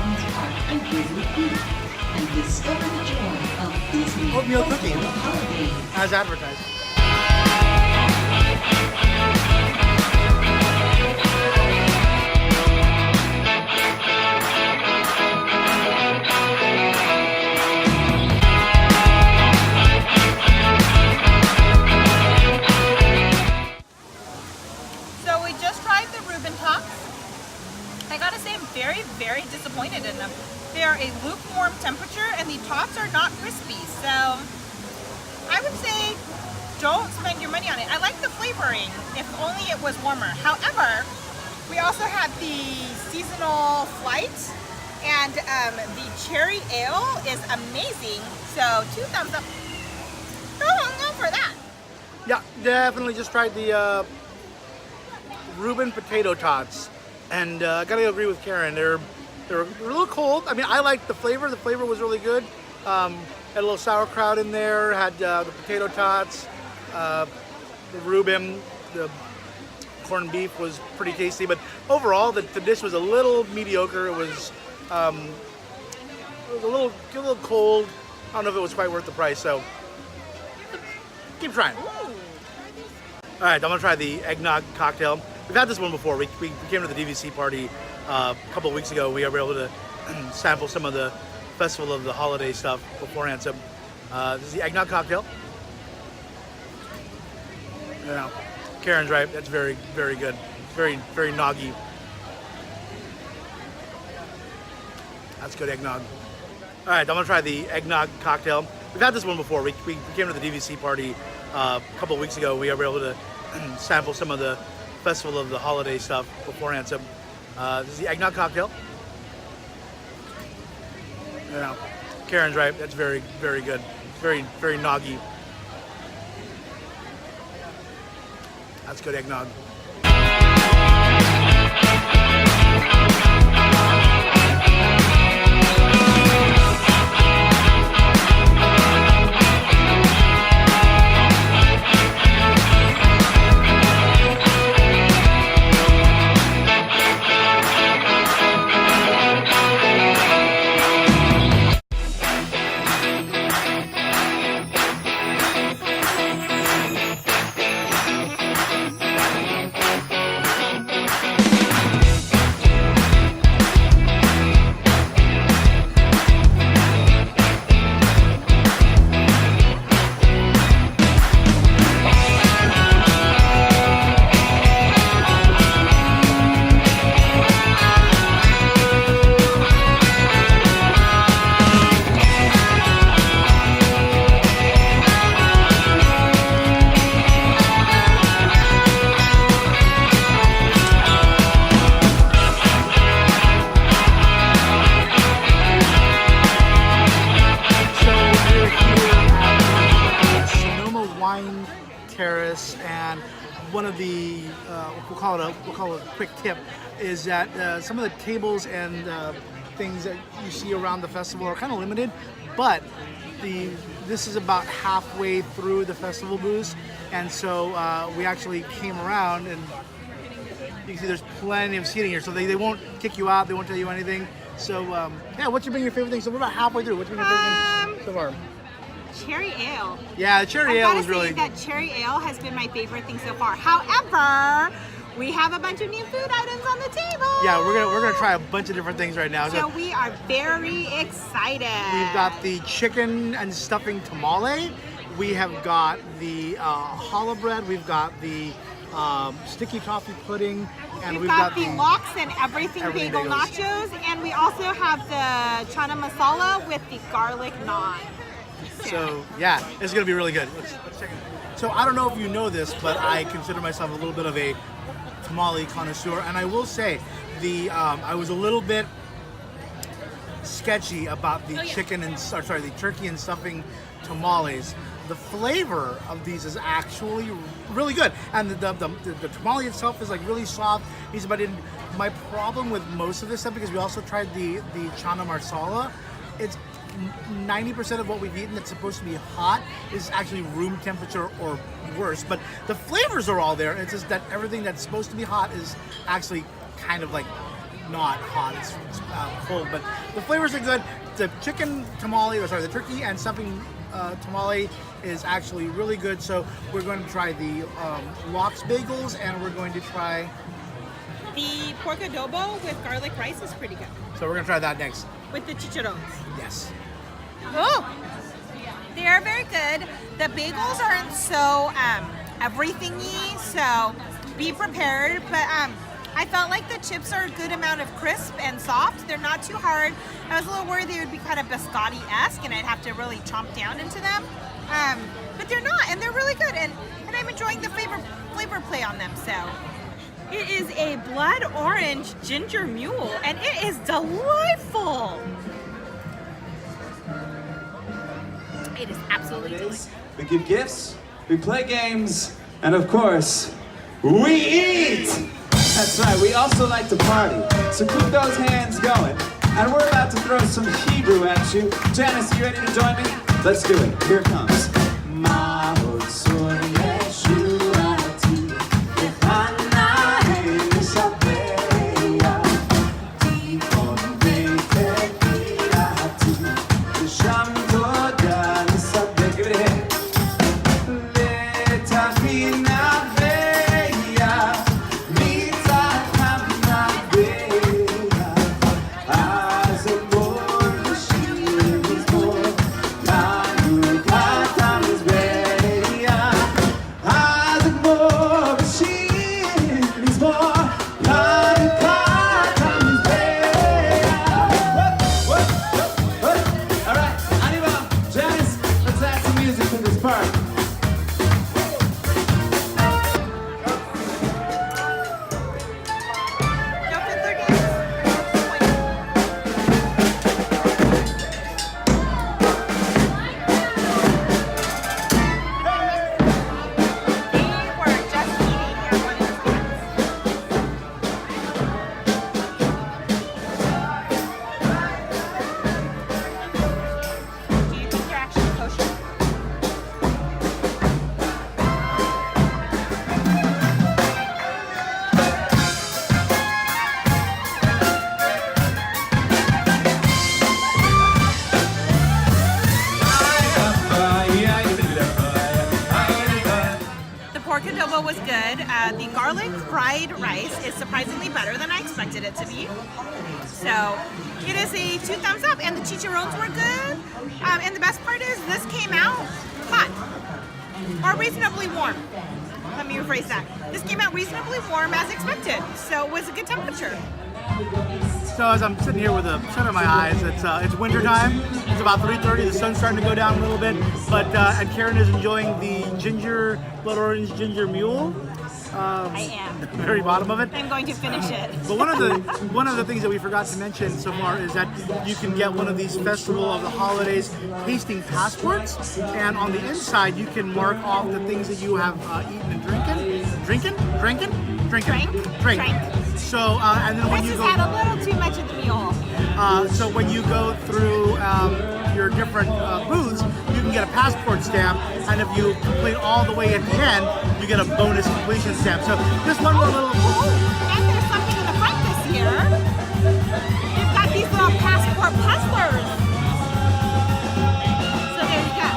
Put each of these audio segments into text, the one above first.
Children's Park and Grizzly Peak and discover the joy of Disney Oatmeal cookie, Festival holidays. as advertised. So we just tried the Reuben Tots. I gotta say, I'm very, very disappointed in them. They're a lukewarm temperature and the tots are not crispy. So I would say don't spend your money on it. I like the flavoring, if only it was warmer. However, we also had the seasonal flight and the cherry ale is amazing. So 2 thumbs up. Go for that. Yeah, definitely just tried the Reuben potato tots, and I gotta agree with Karen. They're a little cold. I mean, I liked the flavor. The flavor was really good. Had a little sauerkraut in there. Had the potato tots, the Reuben, the corned beef was pretty tasty. But overall, the dish was a little mediocre. It was a little cold. I don't know if it was quite worth the price. So keep trying. All right, I'm gonna try the eggnog cocktail. We've had this one before. We came to the DVC party a couple of weeks ago. We were able to sample some of the Festival of the Holiday stuff beforehand. So this is the eggnog cocktail. You know, Karen's right. That's very, very good. Very, very noggy. That's good eggnog. All right, I'm gonna try the eggnog cocktail. We've had this one before. We came to the DVC party a couple of weeks ago. We were able to sample some of the Festival of the Holiday stuff beforehand. So this is the eggnog cocktail. You know, Karen's right. That's very, very good. Very, very noggy. That's good eggnog. Terrace, and one of the we'll call it a quick tip is that some of the tables and things that you see around the festival are kind of limited, but this is about halfway through the festival booths, and so we actually came around, and you can see there's plenty of seating here, so they won't kick you out, they won't tell you anything. So yeah, what's been your favorite thing? So we're about halfway through. What's been your favorite thing so far? Cherry ale. Yeah, the cherry ale was really. I gotta say that cherry ale has been my favorite thing so far. However, we have a bunch of new food items on the table. Yeah, we're gonna try a bunch of different things right now. So we are very excited. We've got the chicken and stuffing tamale. We have got the challah bread. We've got the sticky toffee pudding, and we've got the lox and everything bagel nachos, and we also have the chana masala with the garlic naan. So yeah, it's gonna be really good. Let's check it. So I don't know if you know this, but I consider myself a little bit of a tamale connoisseur, and I will say I was a little bit sketchy about the the turkey and stuffing tamales. The flavor of these is actually really good, and the tamale itself is like really soft. My problem with most of this stuff, because we also tried the chana masala, it's 90% of what we've eaten that's supposed to be hot is actually room temperature or worse, but the flavors are all there. It's just that everything that's supposed to be hot is actually kind of like not hot, it's cold, but the flavors are good. The chicken tamale, or sorry, the turkey and stuffing tamale is actually really good. So we're going to try the lox bagels, and we're going to try The pork adobo with garlic rice is pretty good. So we're gonna try that next. With the chicharrones. Yes. Oh, they are very good. The bagels aren't so everythingy, so be prepared. But I felt like the chips are a good amount of crisp and soft. They're not too hard. I was a little worried they would be kind of biscotti-esque and I'd have to really chomp down into them. But they're not, and they're really good. And I'm enjoying the flavor play on them. So it is a blood orange ginger mule, and it is delightful. It is absolutely delicious. We give gifts, we play games, and of course, we eat! That's right, we also like to party. So keep those hands going. And we're about to throw some Hebrew at you. Janice, are you ready to join me? Let's do it. Here it comes. Was good. The garlic fried rice is surprisingly better than I expected it to be. So it is a 2 thumbs up, and the chicharrones were good. And the best part is this came out hot or reasonably warm. Let me rephrase that. This came out reasonably warm as expected. So it was a good temperature. So as I'm sitting here with a shut of my eyes, it's winter time. It's about 3:30. The sun's starting to go down a little bit, but and Karen is enjoying the blood orange ginger mule. I am. At the very bottom of it. I'm going to finish it. But one of the things that we forgot to mention so far is that you can get one of these Festival of the Holidays tasting passports, and on the inside you can mark off the things that you have eaten and drinking. So and then when Chris you has go, had a little too much of the mule. so when you go through your different booths, you can get a passport stamp, and if you complete all the way at the end, you get a bonus completion stamp. So just one more little. And there's something in the front this year. You've got these little passport puzzlers. So there you go.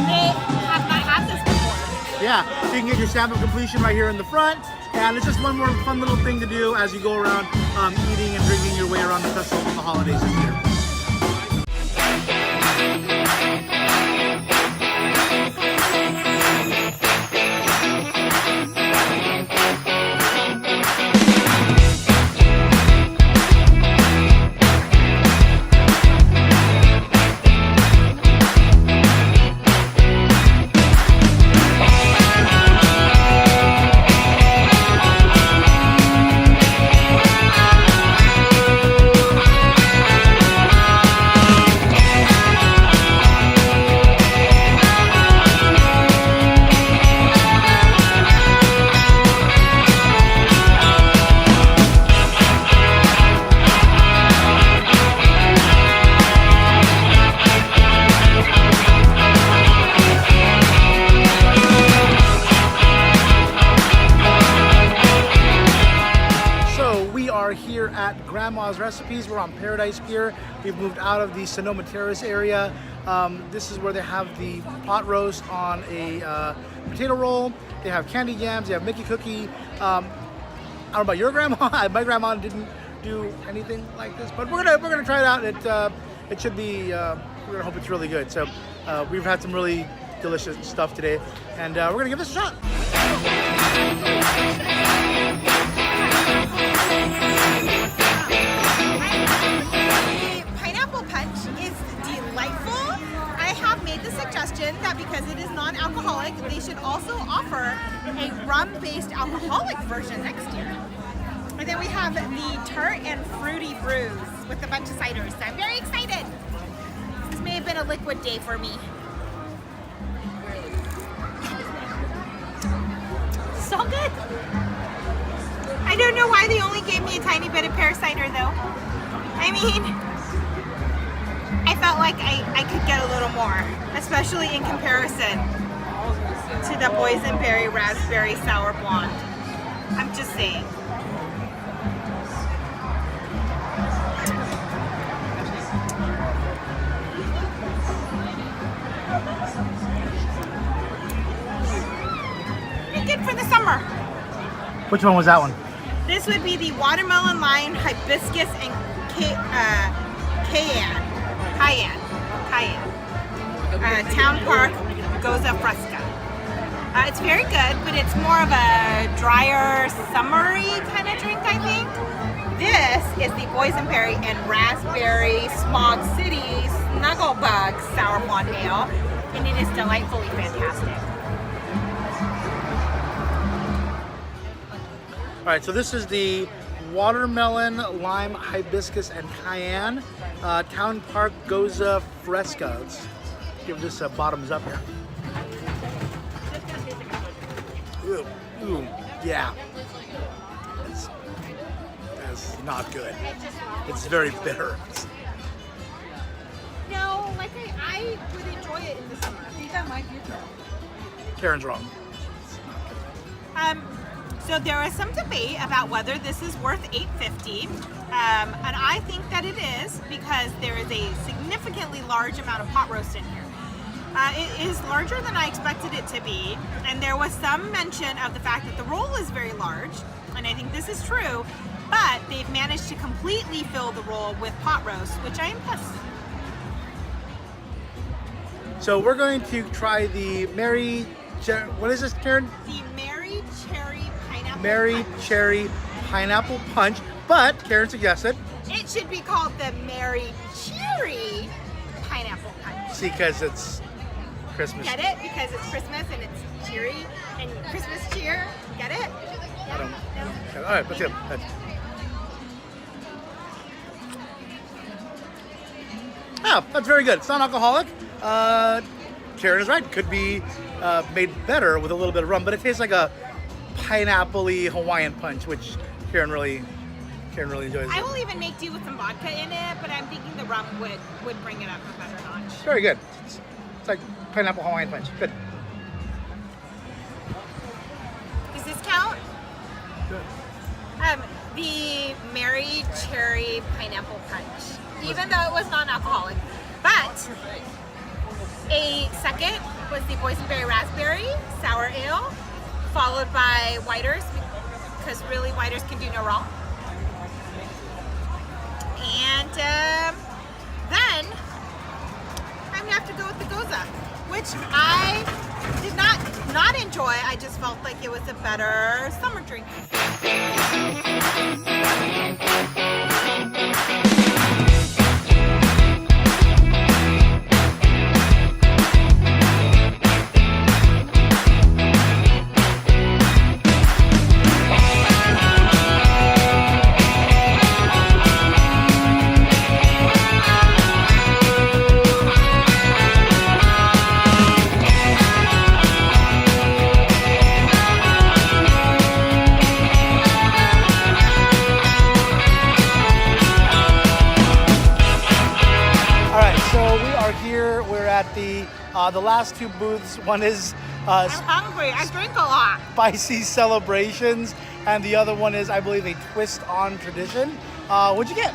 They have not had this before. Yeah, so you can get your stamp of completion right here in the front. And it's just one more fun little thing to do as you go around eating and drinking your way around the Festival of the Holidays this year. at Grandma's Recipes. We're on Paradise Pier. We've moved out of the Sonoma Terrace area. This is where they have the pot roast on a potato roll. They have candy yams. They have Mickey cookie. I don't know about your grandma. My grandma didn't do anything like this, but we're gonna try it out. It should be. We're gonna hope it's really good. So we've had some really delicious stuff today, and we're gonna give this a shot. The pineapple punch is delightful. I have made the suggestion that because it is non-alcoholic, they should also offer a rum-based alcoholic version next year. And then we have the tart and fruity brews with a bunch of ciders. So I'm very excited. This may have been a liquid day for me. So good. I don't know why they only gave me a tiny bit of pear cider though. I mean, I felt like I could get a little more, especially in comparison to the boysenberry raspberry sour blonde. I'm just saying. Pretty good for the summer. Which one was that one? This would be the watermelon lime hibiscus and cayenne. Town Park Goza Fresca. It's very good, but it's more of a drier, summery kind of drink, I think. This is the boysenberry and raspberry Smog City Snugglebug Sour Blonde Ale, and it is delightfully fantastic. All right, so this is the watermelon, lime, hibiscus, and cayenne Town Park Goza Fresca. Let's give this a bottoms up here. Ooh, yeah. That's not good. It's very bitter. No, like I would enjoy it in the summer. I think that might be true. Karen's wrong. So there is some debate about whether this is worth $8.50, and I think that it is because there is a significantly large amount of pot roast in here. It is larger than I expected it to be, and there was some mention of the fact that the roll is very large, and I think this is true, but they've managed to completely fill the roll with pot roast, which I am impressed. So we're going to try the what is this, Karen? The Mary Cherry Pineapple Punch, but Karen suggested it should be called the Mary Cherry Pineapple Punch. see, because it's Christmas. Get it? Because it's Christmas and it's cheery and Christmas cheer. Get it? I don't know. All right, let's go. Oh, that's very good. It's non-alcoholic. Karen is right. Could be made better with a little bit of rum, but it tastes like a pineapple-y Hawaiian punch, which Karen really enjoys. I will even make do with some vodka in it, but I'm thinking the rum would bring it up a better notch. Very good. It's like pineapple Hawaiian punch. Good. Does this count? Good. The Mary Cherry Pineapple Punch, even though it was non-alcoholic, but a second was the boysenberry raspberry sour ale, followed by whiters, because really whiters can do no wrong. And then I'm gonna have to go with the Goza, which I did not enjoy. I just felt like it was a better summer drink. The last two booths, one is I'm hungry. I drink a lot. Spicy Celebrations, and the other one is, I believe, a Twist on Tradition. What'd you get?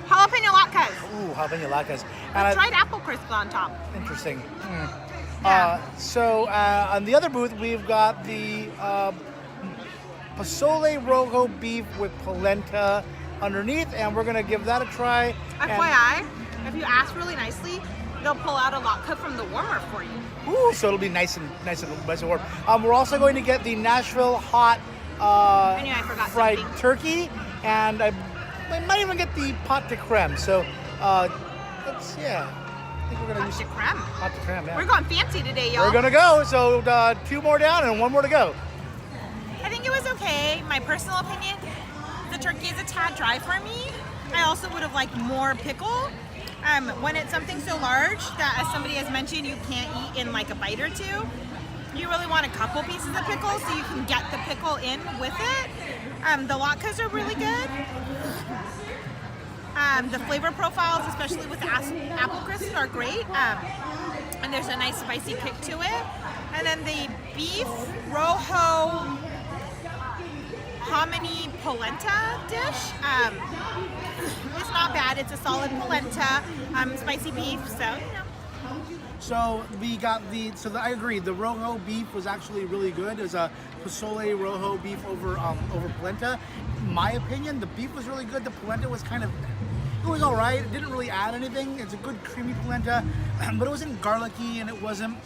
Jalapeno latkes. Ooh, jalapeno latkes. With dried apple crisp on top. Interesting. Yeah. So on the other booth, we've got the pozole rojo beef with polenta underneath, and we're gonna give that a try. FYI, if you ask really nicely, they'll pull out a latke from the warmer for you. Ooh, so it'll be nice and warm. We're also going to get the Nashville hot I knew I forgot fried something. turkey, and I might even get the pot de creme. So I think we're gonna Pot use de creme. pot de creme. Yeah. We're going fancy today, y'all. We're gonna go. So 2 more down and 1 more to go. I think it was okay. My personal opinion, the turkey is a tad dry for me. I also would have liked more pickle. When it's something so large that, as somebody has mentioned, you can't eat in like a bite or two, you really want a couple pieces of pickle so you can get the pickle in with it. The latkes are really good. The flavor profiles, especially with the apple crisps, are great. And there's a nice spicy kick to it. And then the beef rojo hominy polenta dish. It's not bad. It's a solid polenta, spicy beef. So, So we got I agree. The rojo beef was actually really good. It was a pozole rojo beef over polenta. In my opinion, the beef was really good. The polenta was it was all right. It didn't really add anything. It's a good creamy polenta, but it wasn't garlicky and it wasn't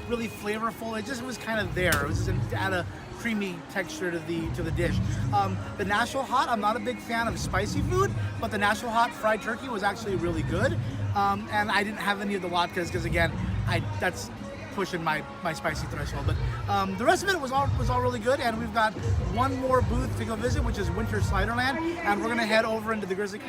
really flavorful. It just was kind of there. It was just to add a creamy texture to the dish. The Nashville hot, I'm not a big fan of spicy food, but the Nashville hot fried turkey was actually really good. And I didn't have any of the latkes because again, that's pushing my spicy threshold. But the rest of it was all really good. And we've got one more booth to go visit, which is Winter Sliderland, and we're gonna head over into the Grizzly.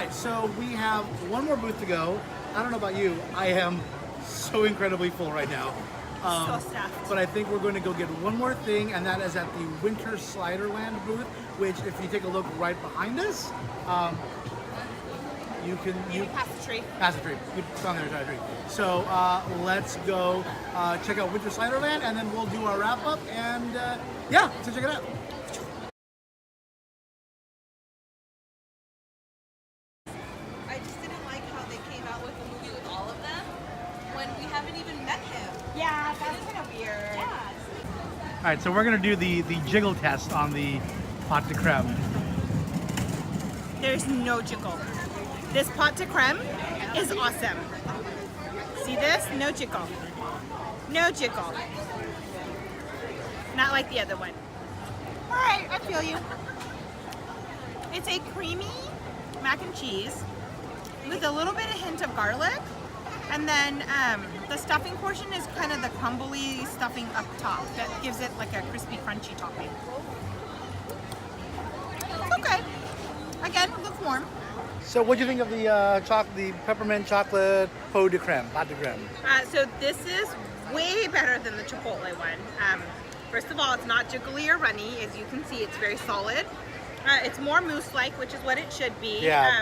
So we have one more booth to go. I don't know about you, I am so incredibly full right now. so stuffed. But I think we're going to go get one more thing, and that is at the Winter Sliderland booth, which if you take a look right behind us, you Past the tree. pass the tree. It's on there, tree. So let's go check out Winter Sliderland, and then we'll do our wrap up, and so check it out. I just didn't like how they came out with a movie with all of them when we haven't even met him. Yeah, that's kind of weird. Yeah. All right, so we're gonna do the jiggle test on the pot de creme. There's no jiggle. This pot de creme is awesome. See this? No jiggle. No jiggle. Not like the other one. All right, I feel you. It's a creamy mac and cheese with a little bit of hint of garlic. And then the stuffing portion is kind of the crumbly stuffing up top that gives it like a crispy, crunchy topping. It's okay. Again, lukewarm. So what do you think of the peppermint chocolate pot de creme? So this is way better than the Chipotle one. First of all, it's not jiggly or runny. As you can see, it's very solid. It's more mousse-like, which is what it should be. Yeah.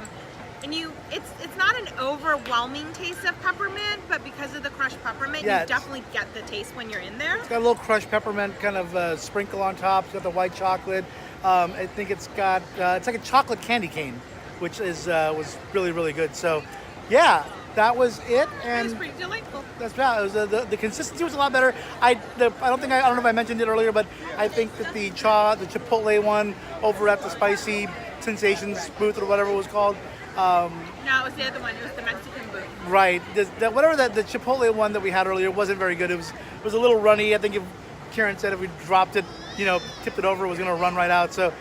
And it's not an overwhelming taste of peppermint, but because of the crushed peppermint, Yeah, you definitely get the taste when you're in there. It's got a little crushed peppermint kind of sprinkle on top. It's got the white chocolate. I think it's got it's like a chocolate candy cane, which was really, really good. So, yeah, that was it. It And was pretty delightful. that's about it. It was, the consistency was a lot better. I don't know if I mentioned it earlier, but I think that the Chipotle one over at the Spicy Sensations booth or whatever it was called. No, it was the other one. It was the Mexican booth. Right. The Chipotle one that we had earlier wasn't very good. It was a little runny. I think if Karen said if we dropped it, tipped it over, it was going to run right out. So,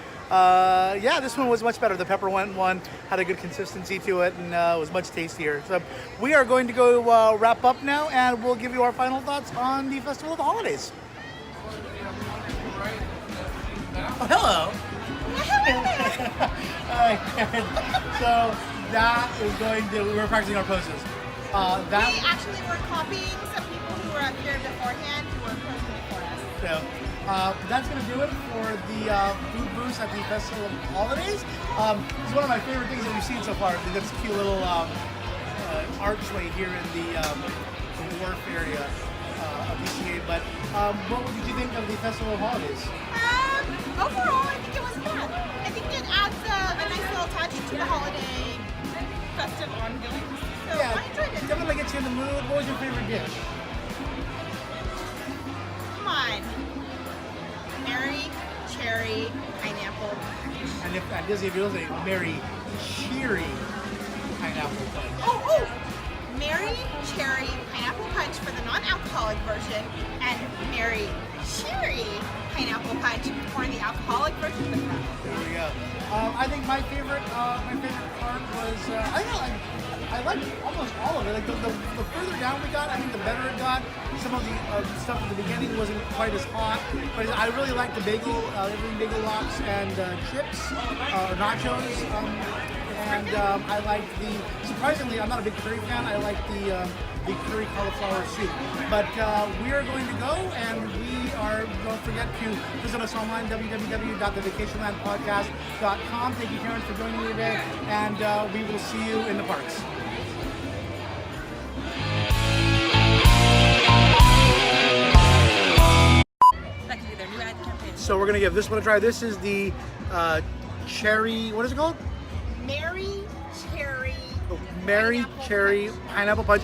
this one was much better. The peppermint one had a good consistency to it and was much tastier. So we are going to go wrap up now, and we'll give you our final thoughts on the Festival of the Holidays. Oh, hello. All right, Karen. So that is we were practicing our poses. That We actually were copying some people who were up here beforehand who were posting before us. So, that's going to do it for the food booths at the Festival of Holidays. It's one of my favorite things that we've seen so far. This cute little archway here in the wharf area of DCA. But what did you think of the Festival of Holidays? Overall, I think it was fun. I think it adds a nice little touch to the holiday festive ongoings. So I enjoyed it. Definitely gets you in the mood. What was your favorite dish? Come on. Mary, cherry, pineapple. And if at Disney, if it was a Mary Cherry pineapple punch. Oh! Mary, cherry, pineapple punch for the non-alcoholic version, and Mary, cherry, pineapple punch for the alcoholic version. There we go. I think my favorite part was I liked almost all of it. Like the further down we got, I think the better it got. Some of the stuff at the beginning wasn't quite as hot, but I really liked the bagel, everything bagel lox and chips or nachos. And I liked surprisingly, I'm not a big curry fan. I like the curry cauliflower soup. But we are going to go, and don't forget to visit us online, www.thevacationlandpodcast.com. Thank you, Karen, for joining me today, and we will see you in the parks. That could be their new ad campaign. So we're going to give this one a try. This is the cherry, what is it called? Mary, cherry, Mary pineapple Cherry punch. Pineapple Punch.